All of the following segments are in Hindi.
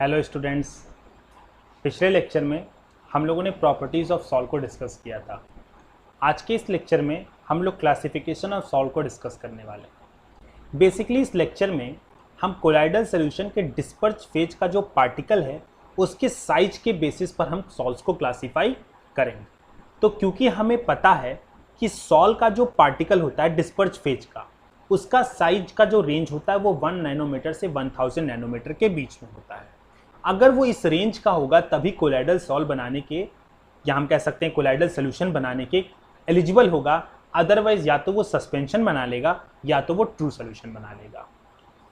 हेलो स्टूडेंट्स, पिछले लेक्चर में हम लोगों ने प्रॉपर्टीज़ ऑफ सॉल्ट को डिस्कस किया था। आज के इस लेक्चर में हम लोग क्लासिफिकेशन ऑफ सॉल्ट को डिस्कस करने वाले हैं। बेसिकली इस लेक्चर में हम कोलाइडल सॉल्यूशन के डिस्पर्ज फेज का जो पार्टिकल है उसके साइज के बेसिस पर हम सॉल्ट्स को क्लासीफाई करेंगे। तो क्योंकि हमें पता है कि सॉल्ट का जो पार्टिकल होता है डिस्पर्ज फेज का, उसका साइज का जो रेंज होता है वो 1 नैनोमीटर से 1000 नैनोमीटर के बीच में होता है। अगर वो इस रेंज का होगा तभी कोलाइडल सॉल्ट बनाने के, या हम कह सकते हैं कोलाइडल सॉल्यूशन बनाने के एलिजिबल होगा। अदरवाइज या तो वो सस्पेंशन बना लेगा या तो वो ट्रू सॉल्यूशन बना लेगा।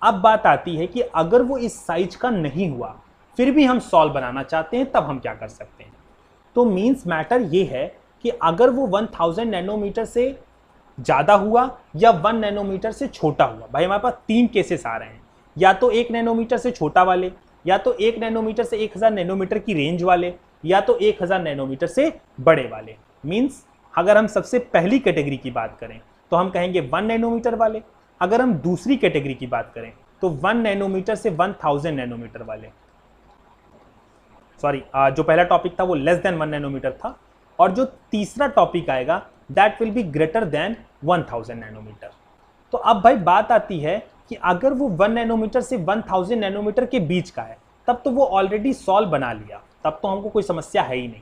अब बात आती है कि अगर वो इस साइज का नहीं हुआ फिर भी हम सॉल्ट बनाना चाहते हैं, तब हम क्या कर सकते हैं। तो मीन्स मैटर ये है कि अगर वो 1000 नैनोमीटर से ज़्यादा हुआ या 1 नैनोमीटर से छोटा हुआ, भाई हमारे पास 3 केसेस आ रहे हैं, या तो 1 नैनोमीटर से छोटा वाले, या तो 1 नैनोमीटर से 1000 नैनोमीटर की रेंज वाले, या तो 1000 नैनोमीटर से बड़े वाले। मीन्स अगर हम सबसे पहली कैटेगरी की बात करें तो हम कहेंगे 1 नैनोमीटर वाले। अगर हम दूसरी कैटेगरी की बात करें तो 1 नैनोमीटर से 1000 नैनोमीटर वाले। सॉरी, जो पहला टॉपिक था वो लेस देन 1 नैनोमीटर था, और जो तीसरा टॉपिक आएगा that will be greater than 1000 nanometre. तो अब भाई बात आती है कि अगर वो 1 नैनोमीटर से 1000 नैनोमीटर के बीच का है तब तो वो ऑलरेडी सॉल्व बना लिया, तब तो हमको कोई समस्या है ही नहीं।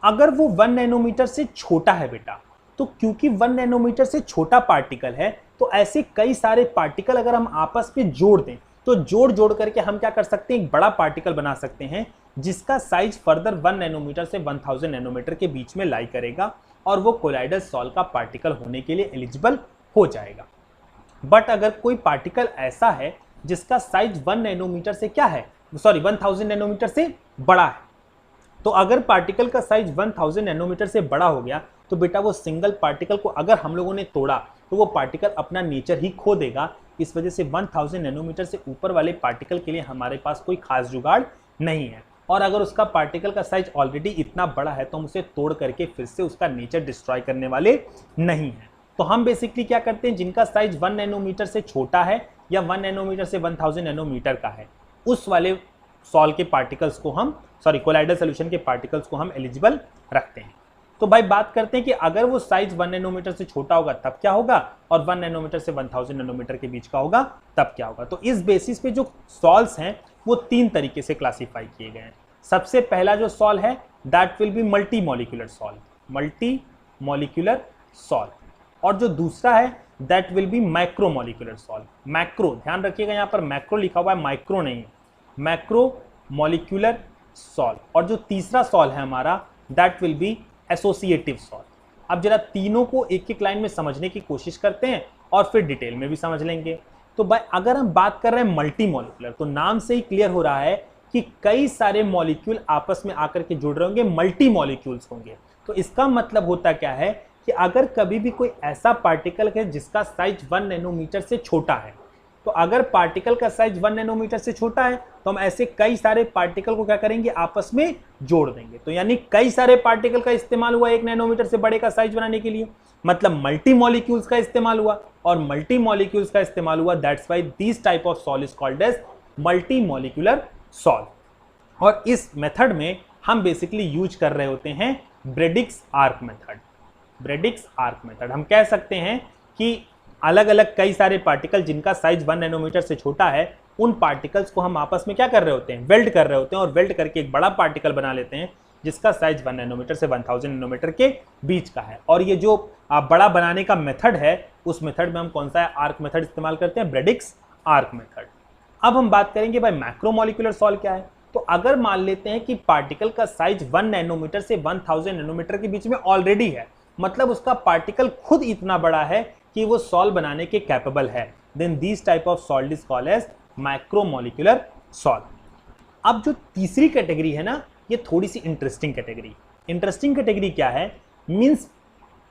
अगर वो 1 नैनोमीटर से छोटा है बेटा, तो क्योंकि 1 नैनोमीटर से छोटा पार्टिकल है तो ऐसे कई सारे पार्टिकल अगर हम आपस में जोड़ दें तो जोड़ करके हम क्या कर सकते हैं, एक बड़ा पार्टिकल बना सकते हैं जिसका साइज फर्दर 1 नैनोमीटर से 1000 नैनोमीटर के बीच में लाई करेगा, और वो कोलाइडल सॉल्ट का पार्टिकल होने के लिए एलिजिबल हो जाएगा। बट अगर कोई पार्टिकल ऐसा है जिसका साइज 1 नैनोमीटर से क्या है, सॉरी 1000 नैनोमीटर से बड़ा है, तो अगर पार्टिकल का साइज 1000 नैनोमीटर से बड़ा हो गया तो बेटा वो सिंगल पार्टिकल को अगर हम लोगों ने तोड़ा तो वो पार्टिकल अपना नेचर ही खो देगा। इस वजह से 1000 नैनोमीटर से ऊपर वाले पार्टिकल के लिए हमारे पास कोई खास जुगाड़ नहीं है, और अगर उसका पार्टिकल का साइज ऑलरेडी इतना बड़ा है तो हम उसे तोड़ करके फिर से उसका नेचर डिस्ट्रॉय करने वाले नहीं हैं। तो हम बेसिकली क्या करते हैं, जिनका साइज 1 नैनोमीटर से छोटा है या 1 नैनोमीटर से 1000 नैनोमीटर का है, उस वाले सॉल्ट के पार्टिकल्स को हम, सॉरी कोलाइडल सॉल्यूशन के पार्टिकल्स को हम एलिजिबल रखते हैं। तो भाई बात करते हैं कि अगर वो साइज 1 नैनोमीटर से छोटा होगा तब क्या होगा, और 1 नैनोमीटर से 1000 नैनोमीटर के बीच का होगा तब क्या होगा। तो इस बेसिस पे जो सॉल्ट्स हैं वो 3 तरीके से क्लासीफाई किए गए हैं। सबसे पहला जो सॉल्ट है that will B multi molecular salt, multi molecular salt, और जो दूसरा है that will B micro molecular salt. Macro, ध्यान रखिएगा यहाँ पर मैक्रो लिखा हुआ है, माइक्रो नहीं है, मैक्रो मॉलिक्यूलर सॉल्ट। और जो तीसरा सॉल्ट है हमारा that will B associative salt. अब जरा तीनों को एक एक लाइन में समझने की कोशिश करते हैं और फिर डिटेल में भी समझ लेंगे। तो भाई अगर हम बात कर रहे हैं मल्टी मॉलिक्यूलर, तो नाम से ही क्लियर हो रहा है कि कई सारे मॉलिक्यूल आपस में आकर के जुड़ रहे होंगे, मल्टी मॉलिक्यूल्स होंगे। तो इसका मतलब होता क्या है कि अगर कभी भी कोई ऐसा पार्टिकल है जिसका साइज 1 नैनोमीटर से छोटा है, तो अगर पार्टिकल का साइज 1 नैनोमीटर से छोटा है तो हम ऐसे कई सारे पार्टिकल को क्या करेंगे, आपस में जोड़ देंगे। तो यानी कई सारे पार्टिकल का इस्तेमाल हुआ 1 नैनोमीटर से बड़े का साइज बनाने के लिए, मतलब मल्टी मॉलिक्यूल्स का इस्तेमाल हुआ, और मल्टी मॉलिक्यूल्स का इस्तेमाल हुआ, that's why this type of salt is called as multi molecular salt. और इस मेथड में हम बेसिकली यूज कर रहे होते हैं Bredig's arc method. Bredig's arc method हम कह सकते हैं कि अलग अलग कई सारे पार्टिकल जिनका साइज 1 नैनोमीटर से छोटा है, उन पार्टिकल्स को हम आपस में क्या कर रहे होते हैं, वेल्ड कर रहे होते हैं, और वेल्ड करके एक बड़ा पार्टिकल बना लेते हैं जिसका साइज 1 नैनोमीटर से 1000 नैनोमीटर के बीच का है। और ये जो बड़ा बनाने का मेथड है उस मेथड में हम कौन सा आर्क मेथड इस्तेमाल करते हैं, ब्रेडिक्स आर्क मेथड। अब हम बात करेंगे भाई मैक्रोमोलिकुलर सॉल्ट क्या है। तो अगर मान लेते हैं कि पार्टिकल का साइज 1 नैनोमीटर से 1000 नैनोमीटर के बीच में ऑलरेडी है, मतलब उसका पार्टिकल खुद इतना बड़ा है कि वो सॉल्ट बनाने के कैपेबल है, then this type of salt is called as macromolecular salt. अब जो तीसरी कैटेगरी है ना, ये थोड़ी सी इंटरेस्टिंग कैटेगरी। इंटरेस्टिंग कैटेगरी क्या है, मींस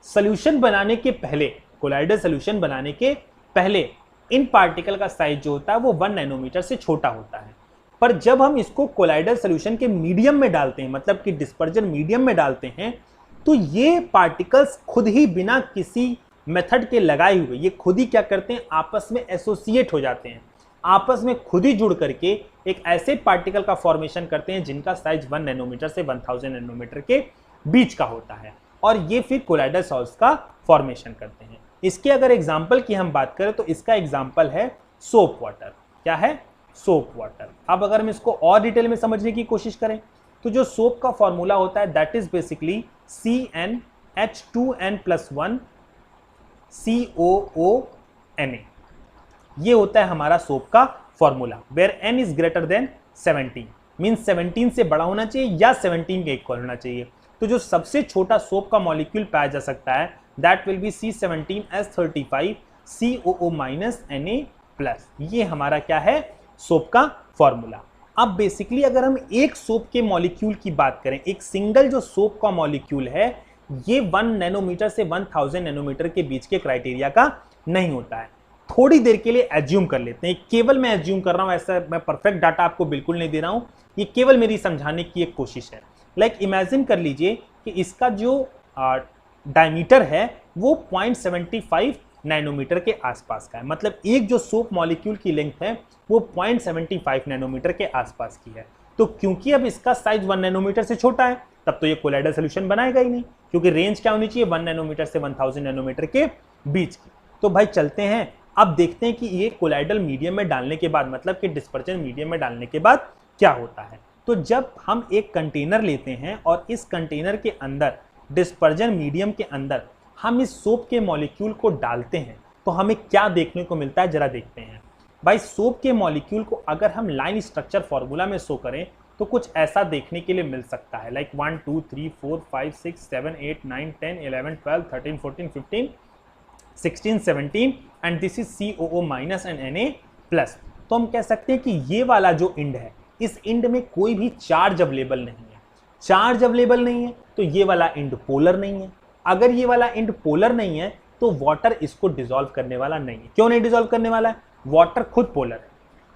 सॉल्यूशन बनाने के पहले, कोलाइडल सॉल्यूशन बनाने के पहले इन पार्टिकल का साइज जो होता है वो 1 नैनोमीटर से छोटा होता है, पर जब हम इसको कोलाइडल सॉल्यूशन के मीडियम में डालते हैं, मतलब कि डिस्पर्जन मीडियम में डालते हैं, तो ये पार्टिकल्स खुद ही बिना किसी मेथड के लगाए हुए ये खुद ही क्या करते हैं, आपस में एसोसिएट हो जाते हैं। आपस में खुद ही जुड़ करके एक ऐसे पार्टिकल का फॉर्मेशन करते हैं जिनका साइज 1 नैनोमीटर से 1000 नैनोमीटर के बीच का होता है, और ये फिर कोलाइडल सॉल्ट्स का फॉर्मेशन करते हैं। इसके अगर एग्जाम्पल की हम बात करें तो इसका एग्जाम्पल है सोप वाटर। क्या है? Soap water. अब अगर हम इसको और डिटेल में समझने की कोशिश करें तो जो सोप का फॉर्मूला होता है that is basically CnH2n+1 COONA। ये होता है हमारा सोप का formula, where n is greater than 17, means 17 से बड़ा होना चाहिए या 17 के इक्वल होना चाहिए। तो जो सबसे छोटा सोप का मॉलिक्यूल पाया जा सकता है that will B C17H35 COO-Na+। ये हमारा क्या है? सोप का फॉर्मूला। अब बेसिकली अगर हम एक सोप के मॉलिक्यूल की बात करें, एक सिंगल जो सोप का मॉलिक्यूल है ये 1 नैनोमीटर से 1000 नैनोमीटर के बीच के क्राइटेरिया का नहीं होता है। थोड़ी देर के लिए एज्यूम कर लेते हैं, केवल मैं एज्यूम कर रहा हूं, ऐसा मैं परफेक्ट डाटा आपको बिल्कुल नहीं दे रहा हूं, ये केवल मेरी समझाने की एक कोशिश है। लाइक इमेजिन कर लीजिए कि इसका जो डायमीटर है वो 0.75 नैनोमीटर के आसपास का है, मतलब एक जो सोप मॉलिक्यूल की लेंथ है वो 0.75 नैनोमीटर के आसपास की है। तो क्योंकि अब इसका साइज 1 नैनोमीटर से छोटा है तब तो ये कोलाइडल सॉल्यूशन बनाएगा ही नहीं, क्योंकि रेंज क्या होनी चाहिए? 1 नैनोमीटर से 1000 नैनोमीटर के बीच की। तो भाई चलते हैं, अब देखते हैं कि ये कोलाइडल मीडियम में डालने के बाद, मतलब कि डिस्पर्जन मीडियम में डालने के बाद क्या होता है। तो जब हम एक कंटेनर लेते हैं और इस कंटेनर के अंदर डिस्पर्जन मीडियम के अंदर हम इस सोप के मॉलिक्यूल को डालते हैं तो हमें क्या देखने को मिलता है, जरा देखते हैं। भाई सोप के मॉलिक्यूल को अगर हम लाइन स्ट्रक्चर फॉर्मूला में शो करें तो कुछ ऐसा देखने के लिए मिल सकता है, like 1 2 3 4 5 6 7 8 9 10 11 12 13 14 15 16 17 and this is COO- and Na+। तो हम कह सकते हैं कि ये वाला जो इंड है इस इंड में कोई भी चार्ज अवेलेबल नहीं है। चार्ज अवेलेबल नहीं है तो ये वाला इंड पोलर नहीं है। अगर ये वाला इंड पोलर नहीं है तो वाटर इसको डिसॉल्व करने वाला नहीं है। क्यों नहीं डिसॉल्व करने वाला है? वाटर खुद पोलर है।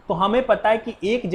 तो हमें पता है कि एक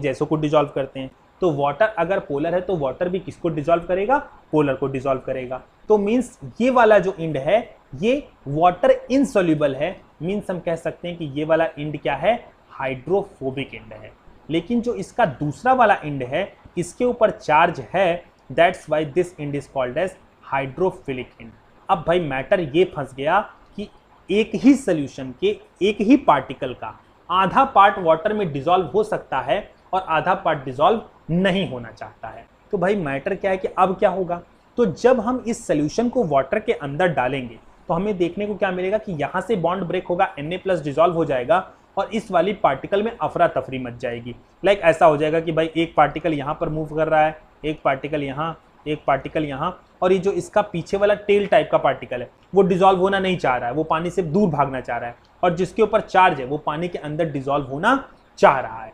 जैसों को डिसॉल्व करते हैं, तो वाटर अगर पोलर है तो वाटर भी किसको डिसॉल्व करेगा? पोलर को डिसॉल्व करेगा। तो मीन्स ये वाला जो इंड है ये वाटर इनसॉल्युबल है, मीन्स हम कह सकते हैं कि ये वाला इंड क्या है? हाइड्रोफोबिक इंड है। लेकिन जो इसका दूसरा वाला इंड है इसके ऊपर चार्ज है, that's why this end is called as hydrophilic end. अब भाई मैटर ये फंस गया कि एक ही सोल्यूशन के एक ही पार्टिकल का आधा पार्ट वाटर में डिसॉल्व हो सकता है और आधा पार्ट डिसॉल्व नहीं होना चाहता है। तो भाई मैटर क्या है कि अब क्या होगा? तो जब हम इस सोल्यूशन को वाटर के अंदर डालेंगे तो हमें देखने को क्या मिलेगा कि यहाँ से बॉन्ड ब्रेक होगा, Na+ डिसॉल्व हो जाएगा और इस वाली पार्टिकल में अफरा तफरी मच जाएगी। लाइक ऐसा हो जाएगा कि भाई एक पार्टिकल यहाँ पर मूव कर रहा है, एक पार्टिकल यहाँ, एक पार्टिकल यहाँ, और ये जो इसका पीछे वाला टेल टाइप का पार्टिकल है वो डिसॉल्व होना नहीं चाह रहा है, वो पानी से दूर भागना चाह रहा है, और जिसके ऊपर चार्ज है वो पानी के अंदर डिसॉल्व होना चाह रहा है।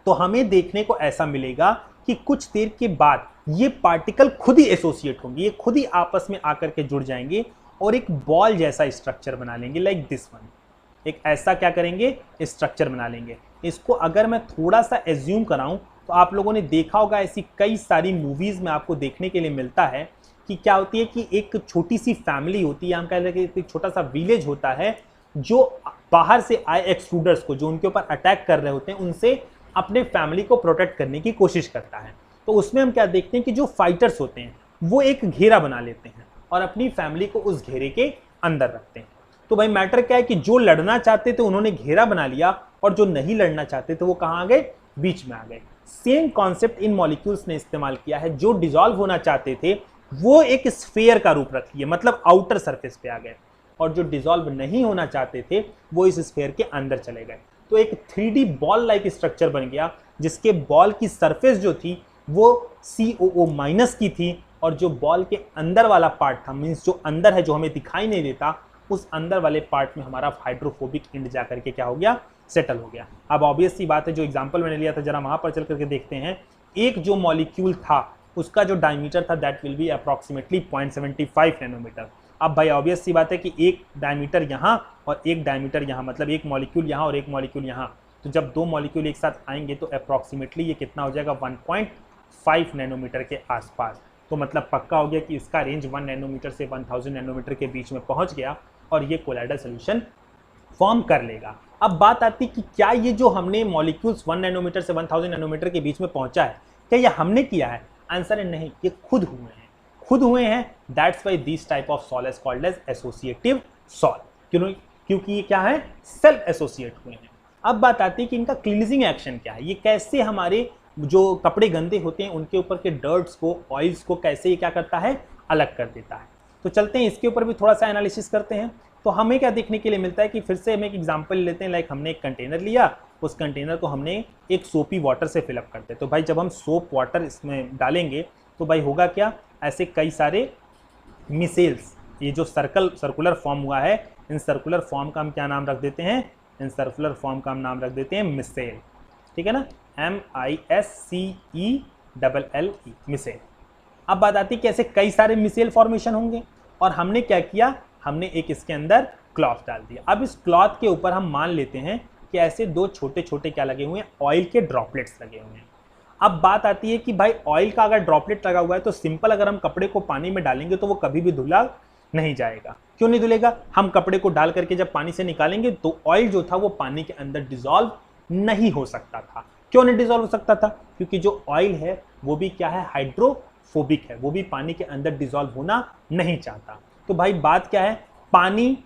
तो हमें देखने को ऐसा मिलेगा कि कुछ देर के बाद ये पार्टिकल खुद ही एसोसिएट होंगे, ये खुद ही आपस में आकर के जुड़ जाएंगे और एक बॉल जैसा स्ट्रक्चर बना लेंगे, लाइक दिस वन। एक ऐसा क्या करेंगे? स्ट्रक्चर बना लेंगे। इसको अगर मैं थोड़ा सा एज्यूम कराऊं तो आप लोगों ने देखा होगा, ऐसी कई सारी मूवीज में आपको देखने के लिए मिलता है कि क्या होती है कि एक छोटी सी फैमिली होती है, हम कह रहे हैं कि एक छोटा सा विलेज होता है जो बाहर से आए एक्सट्रूडर्स को, जो उनके ऊपर अटैक कर रहे होते हैं, उनसे अपने फैमिली को प्रोटेक्ट करने की कोशिश करता है। तो उसमें हम क्या देखते हैं कि जो फाइटर्स होते हैं वो एक घेरा बना लेते हैं और अपनी फैमिली को उस घेरे के अंदर रखते हैं। तो भाई मैटर क्या है कि जो लड़ना चाहते थे उन्होंने घेरा बना लिया और जो नहीं लड़ना चाहते थे वो कहाँ आ गए? बीच में आ गए। सेम कॉन्सेप्ट इन मॉलिक्यूल्स ने इस्तेमाल किया है। जो डिसॉल्व होना चाहते थे वो एक स्फीयर का रूप रख लिए, मतलब आउटर सरफेस पे आ गए, और जो डिसॉल्व नहीं होना चाहते थे वो इस स्फीयर के अंदर चले गए। तो एक 3D बॉल लाइक स्ट्रक्चर बन गया जिसके बॉल की सरफेस जो थी वो COO- की थी, और जो बॉल के अंदर वाला पार्ट था, मीन्स जो अंदर है जो हमें दिखाई नहीं देता, उस अंदर वाले पार्ट में हमारा हाइड्रोफोबिक इंड जाकर के क्या हो गया? सेटल हो गया। अब ऑब्वियस सी बात है, जो एग्जांपल मैंने लिया था जरा वहां पर चल करके देखते हैं। एक जो मॉलिक्यूल था उसका जो डायमीटर था that will be approximately 0.75 nanometre. अब भाई ऑब्वियस सी बात है कि एक डायमीटर यहाँ और एक डायमीटर यहाँ, मतलब एक मॉलिक्यूल यहाँ और एक मॉलिक्यूल यहाँ, तो जब दो मॉलिक्यूल एक साथ आएंगे तो अप्रॉक्सीमेटली ये कितना हो जाएगा? 1.5 नैनोमीटर के आसपास। तो मतलब पक्का हो गया कि इसका रेंज 1 नैनोमीटर से 1000 नैनोमीटर के बीच में पहुंच गया और ये कोलाइडल सॉल्यूशन फॉर्म कर लेगा। अब बात आती कि क्या ये जो हमने मॉलिक्यूल्स 1 नैनोमीटर से 1000 नैनोमीटर के बीच में पहुंचा है, क्या ये हमने किया है? आंसर है नहीं, ये खुद हुए हैं। That's why this type of sol is called as associative sol. क्योंकि ये क्या है, सेल्फ एसोसिएट हुए हैं। अब बात आती है कि इनका क्लींजिंग एक्शन क्या है, ये कैसे हमारे जो कपड़े गंदे होते हैं उनके ऊपर के डर्ट्स को, ऑयल्स को कैसे ये क्या करता है, अलग कर देता है। तो चलते हैं इसके ऊपर भी थोड़ा सा एनालिसिस करते हैं। तो हमें क्या देखने के लिए मिलता है कि फिर से हम एक एग्जांपल लेते हैं। लाइक हमने एक कंटेनर लिया, उस कंटेनर को हमने एक सोपी वाटर से फिलअप करते हैं। तो भाई जब हम सोप वाटर इसमें डालेंगे तो भाई होगा क्या, ऐसे कई सारे मिसेल्स, ये जो सर्कुलर फॉर्म हुआ है, इन सर्कुलर फॉर्म का हम क्या नाम रख देते हैं, इन सर्कुलर फॉर्म का हम नाम रख देते हैं मिसेल। ठीक है ना, MISCELLE, मिसेल। अब बात आती है कि ऐसे कई सारे मिसेल फॉर्मेशन होंगे और हमने क्या किया, हमने एक इसके अंदर क्लॉथ डाल दिया। अब इस क्लॉथ के ऊपर हम मान लेते हैं कि ऐसे दो छोटे छोटे क्या लगे हुए हैं, ऑयल के ड्रॉपलेट्स लगे हुए हैं। अब बात आती है कि भाई ऑयल का अगर ड्रॉपलेट लगा हुआ है तो सिंपल अगर हम कपड़े को पानी में डालेंगे तो वो कभी भी धुला नहीं जाएगा। क्यों नहीं धुलेगा, हम कपड़े को डाल करके जब पानी से निकालेंगे तो ऑयल जो था वो पानी के अंदर डिसॉल्व नहीं हो सकता था। क्यों नहीं डिसॉल्व हो सकता था, क्योंकि जो ऑयल है वो भी क्या है, हाइड्रोफोबिक है, वो भी पानी के अंदर डिसॉल्व होना नहीं चाहता। तो भाई बात क्या है, पानी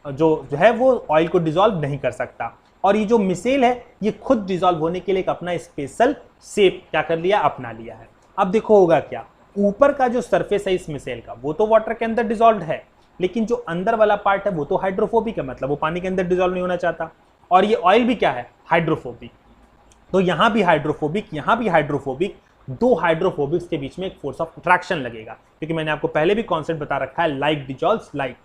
जो है वो ऑयल को डिसॉल्व नहीं कर सकता, और ये जो मिसेल है ये खुद डिसॉल्व होने के लिए एक अपना स्पेशल शेप क्या कर लिया, अपना लिया है। अब देखो होगा क्या, ऊपर का जो सरफेस है इस मिसेल का वो तो वाटर के अंदर डिसॉल्व है, लेकिन जो अंदर वाला पार्ट है वो तो हाइड्रोफोबिक है, मतलब वो पानी के अंदर डिसॉल्व नहीं होना चाहता। और ये ऑयल भी क्या है, हाइड्रोफोबिक। तो यहां भी हाइड्रोफोबिक, यहां भी हाइड्रोफोबिक, दो हाइड्रोफोबिक्स के बीच में एक फोर्स ऑफ अट्रैक्शन लगेगा, क्योंकि मैंने आपको पहले भी कॉन्सेप्ट बता रखा है, लाइक डिसॉल्व्स लाइक,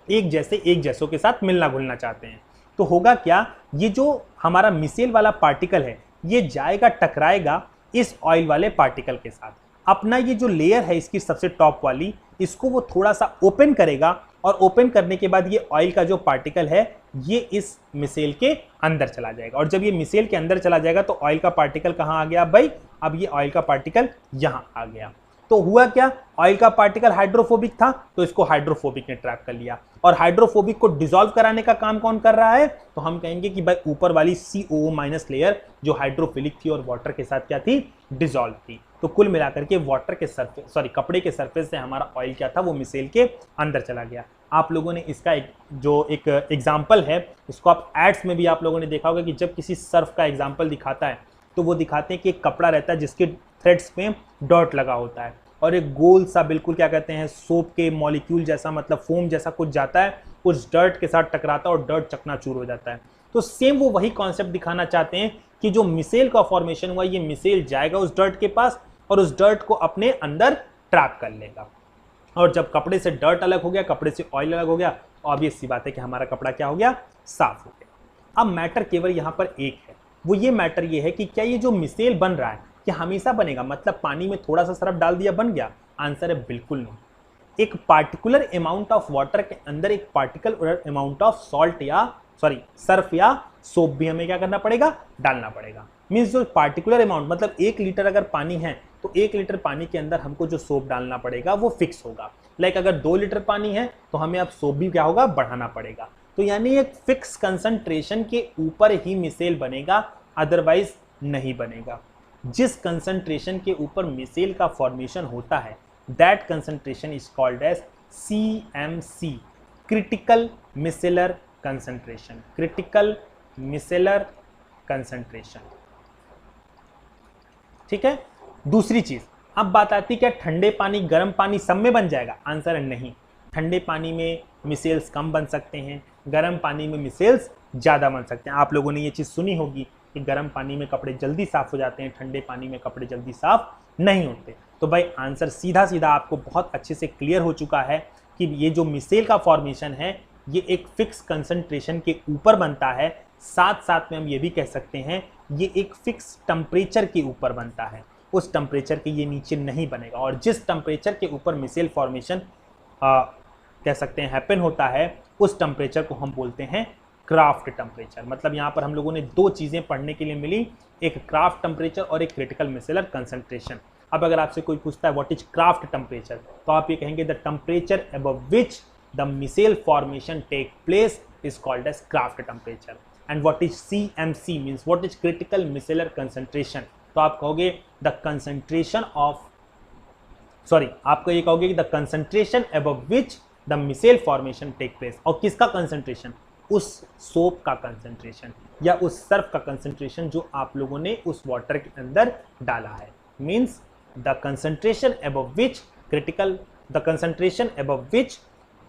एक जैसे एक जैसों के साथ मिलना घुलना चाहते हैं। तो होगा क्या, ये जो हमारा मिसेल वाला पार्टिकल है ये जाएगा, टकराएगा इस ऑयल वाले पार्टिकल के साथ। अपना ये जो लेयर है इसकी सबसे टॉप वाली, इसको वो थोड़ा सा ओपन करेगा, और ओपन करने के बाद ये ऑयल का जो पार्टिकल है ये इस मिसेल के अंदर चला जाएगा। और जब ये मिसेल के अंदर चला जाएगा तो ऑयल का पार्टिकल कहाँ आ गया भाई, अब ये ऑयल का पार्टिकल यहाँ आ गया। तो हुआ क्या, ऑयल का पार्टिकल हाइड्रोफोबिक था तो इसको हाइड्रोफोबिक ने ट्रैप कर लिया, और हाइड्रोफोबिक को डिसॉल्व कराने का काम कौन कर रहा है, तो हम कहेंगे कि भाई ऊपर वाली COO- लेयर जो हाइड्रोफिलिक थी और वाटर के साथ क्या थी, डिसॉल्व थी। तो कुल मिलाकर के वाटर के सरफेस, कपड़े के सरफेस से हमारा ऑयल क्या था, वो मिसेल के अंदर चला गया। आप लोगों ने इसका एक एग्जाम्पल है, इसको आप एड्स में भी आप लोगों ने देखा होगा कि जब किसी सर्फ का एग्जाम्पल दिखाता है तो वो दिखाते हैं कि एक कपड़ा रहता है जिसके थ्रेड्स पे डर्ट लगा होता है, और एक गोल सा बिल्कुल क्या कहते हैं, सोप के मॉलिक्यूल जैसा, मतलब फोम जैसा कुछ जाता है, उस डर्ट के साथ टकराता है और डर्ट चकनाचूर हो जाता है। तो सेम वो वही कॉन्सेप्ट दिखाना चाहते हैं कि जो मिसेल का फॉर्मेशन हुआ, ये मिसेल जाएगा उस डर्ट के पास और उस डर्ट को अपने अंदर ट्रैप कर लेगा। और जब कपड़े से डर्ट अलग हो गया, कपड़े से ऑयल अलग हो गया, तो ऑब्वियस सी बात है कि हमारा कपड़ा क्या हो गया, साफ हो गया। अब मैटर केवल यहाँ पर एक है, वो ये मैटर ये है कि क्या ये जो मिसेल बन रहा है क्या हमेशा बनेगा, मतलब पानी में थोड़ा सा सरफ डाल दिया बन गया? आंसर है बिल्कुल नहीं। एक पार्टिकुलर अमाउंट ऑफ वाटर के अंदर एक पार्टिकुलर अमाउंट ऑफ सर्फ या सोप भी हमें क्या करना पड़ेगा, डालना पड़ेगा। मीन्स जो पार्टिकुलर अमाउंट, मतलब 1 लीटर अगर पानी है तो 1 लीटर पानी के अंदर हमको जो सोप डालना पड़ेगा वो फिक्स होगा। लाइक अगर 2 लीटर पानी है तो हमें अब सोप भी क्या होगा, बढ़ाना पड़ेगा। तो यानी एक फिक्स कंसंट्रेशन के ऊपर ही मिसेल बनेगा, अदरवाइज नहीं बनेगा। जिस कंसंट्रेशन के ऊपर मिसेल का फॉर्मेशन होता है, that concentration is called as CMC, critical micellar concentration, critical micellar concentration. ठीक है। दूसरी चीज, अब बात आती है क्या ठंडे पानी गर्म पानी सब में बन जाएगा? आंसर है नहीं। ठंडे पानी में मिसेल्स कम बन सकते हैं, गर्म पानी में मिसेल्स ज़्यादा बन सकते हैं। आप लोगों ने ये चीज़ सुनी होगी कि गर्म पानी में कपड़े जल्दी साफ हो जाते हैं, ठंडे पानी में कपड़े जल्दी साफ नहीं होते। तो भाई आंसर सीधा सीधा आपको बहुत अच्छे से क्लियर हो चुका है कि ये जो मिसेल का फॉर्मेशन है ये एक फिक्स कंसंट्रेशन के ऊपर बनता है, साथ साथ में हम ये भी कह सकते हैं ये एक फिक्स टेम्परेचर के ऊपर बनता है, उस टेम्परेचर के ये नीचे नहीं बनेगा। और जिस टेम्परेचर के ऊपर मिसेल फॉर्मेशन कह सकते हैं हैपन होता है, उस टेम्परेचर को हम बोलते हैं क्राफ्ट टेम्परेचर। मतलब यहाँ पर हम लोगों ने दो चीज़ें पढ़ने के लिए मिली, एक क्राफ्ट टेम्परेचर और एक क्रिटिकल मिसेलर कंसंट्रेशन। अब अगर आपसे कोई पूछता है व्हाट इज क्राफ्ट टेम्परेचर, तो आप ये कहेंगे the temperature above which the micelle formation take place is called as Krafft temperature. And what is CMC means what is critical micellar concentration, तो आप कहोगे द कंसंट्रेशन ऑफ, सॉरी आपको ये कहोगे कि the concentration above which the micelle formation take place, और किसका कंसंट्रेशन, उस सोप का कंसंट्रेशन या उस सर्फ का कंसंट्रेशन जो आप लोगों ने उस वाटर के अंदर डाला है। Means the concentration above which critical, the concentration above which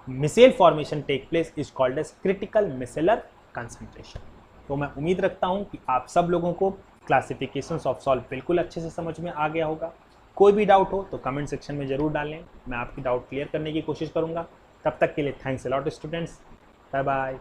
micelle formation take place is called as critical micellar concentration. तो मैं उम्मीद रखता हूं कि आप सब लोगों को क्लासिफिकेशंस ऑफ सॉल्ट बिल्कुल अच्छे से समझ में आ गया होगा। कोई भी डाउट हो तो कमेंट सेक्शन में ज़रूर डालें, मैं आपकी डाउट क्लियर करने की कोशिश करूंगा। तब तक के लिए thanks a lot students, bye bye.